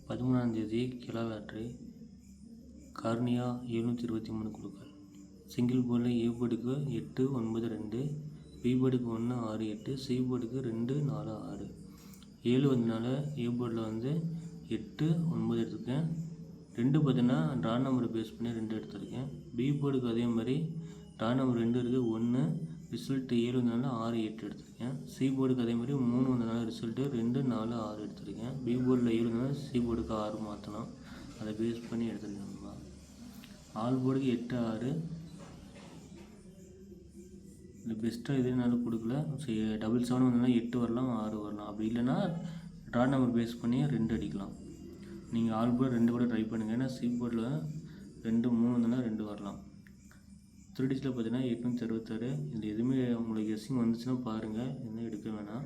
13 kilo lottery cornea 723 குழுக்கள். Single போர்டில் ஏ போர்டுக்கு 8 9 2, பி போர்டுக்கு 1 6 8, சி போர்டுக்கு 2 4 6. 7 வந்தனால ஏ போர்டில் 8 9 எடுத்திருக்கேன். 2 பார்த்தீங்கன்னா ட்ரா நம்பரை பேஸ் பண்ணி 2 எடுத்திருக்கேன். பி போர்டுக்கு அதே மாதிரி ட்ரா நம்பர் 2 இருக்குது, 1 ரிசல்ட்டு 7 வந்தனால 6 8 எடுத்திருக்கேன். சி போர்டுக்கு அதே மாதிரி 3 வந்தனால ரிசல்ட்டு 2 4 6 எடுத்திருக்கேன். பி போர்டில் 7 வந்தனால சி போர்டுக்கு 6 மாற்றணும், அதை பேஸ் பண்ணி எடுத்துருக்கேன்ப்பா. ஆல் போர்டுக்கு 8 6. இந்த பெஸ்ட்டாக எதுனாலும் கொடுக்கல. டபுள் 7 வந்தனால 8 வரலாம் 6 வரலாம். அப்படி இல்லைன்னா ட்ரா நம்பர் பேஸ் பண்ணி 2 அடிக்கலாம். நீங்கள் ஆல் போர்டு 2 கூட ட்ரை பண்ணுங்கள். ஏன்னா சி போர்டில் 2 3 வந்தனா 2 வரலாம். 3 டிஜிட்டில் பார்த்தீங்கன்னா 866. இதில் எதுவுமே உங்களுக்கு கெஸ்ஸிங் வந்துச்சுன்னா பாருங்கள், என்ன எடுக்க வேணாம்.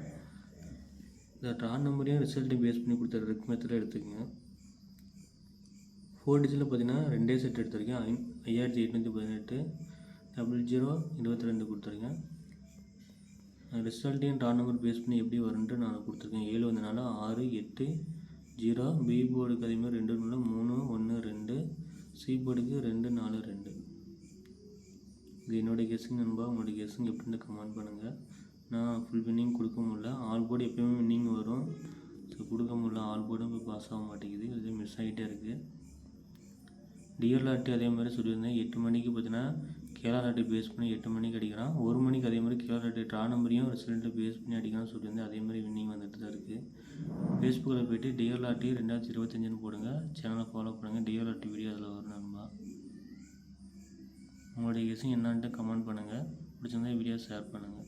இந்த ட்ரா நம்பரையும் ரிசல்ட்டையும் பேஸ் பண்ணி கொடுத்த ரெக் மெத்தடில் எடுத்துக்கோங்க. 4 டிஜிட்டில் பார்த்தீங்கன்னா 2 செட் எடுத்திருக்கேன். 5818 00 22 கொடுத்துருக்கேன். ரிசல்ட்டையும் ட்ரா நம்பர் பேஸ் பண்ணி எப்படி வரும்ன்ட்டு நான் கொடுத்துருக்கேன். 7 வந்தனால 6 8 0. பி போர்டுக்கு அதேமாதிரி 2 3 1 2, சி போர்டுக்கு 2 4 2. இது என்னோடய கெஸ்ஸிங் நண்பா. உங்களுடைய கெஸ்ஸிங் எப்படின்னு கமெண்ட் பண்ணுங்கள். நான் ஃபுல் வின்னிங் கொடுக்க முடியல. ஆல் போர்டு எப்போயுமே வின்னிங் வரும், ஸோ கொடுக்க முடியல. ஆல் போர்டும் இப்போ பாஸ் ஆக மாட்டேங்குது, இது மிஸ் ஆகிட்டே இருக்குது. டிஆர் லாட்டி அதே மாதிரி சொல்லியிருந்தேன். 8 மணிக்கு பார்த்தீங்கன்னா கேரளா லாட்டி பேஸ் பண்ணி 8 மணிக்கு அடிக்கிறான். 1 மணிக்கு அதே மாதிரி கேரளா லாட்டி ட்ரா நம்பரையும் ரிசல்ட்டு பேஸ் பண்ணி அடிக்கிறான்னு சொல்லியிருந்தேன். அதே மாதிரி வின்னிங் வந்துட்டு தான் இருக்குது. ஃபேஸ்புக்கில் போய்ட்டு டிஆர் லாட்டி 2025 போடுங்க, சேனலை ஃபாலோ பண்ணுங்கள். டிஆர் லாட்டி வீடியோ அதில் வரும் நண்பா. உங்களுடைய கெஸ்ஸிங் என்னான்ட்டு கமெண்ட் பண்ணுங்கள். பிடிச்சிருந்தா வீடியோ ஷேர் பண்ணுங்கள்.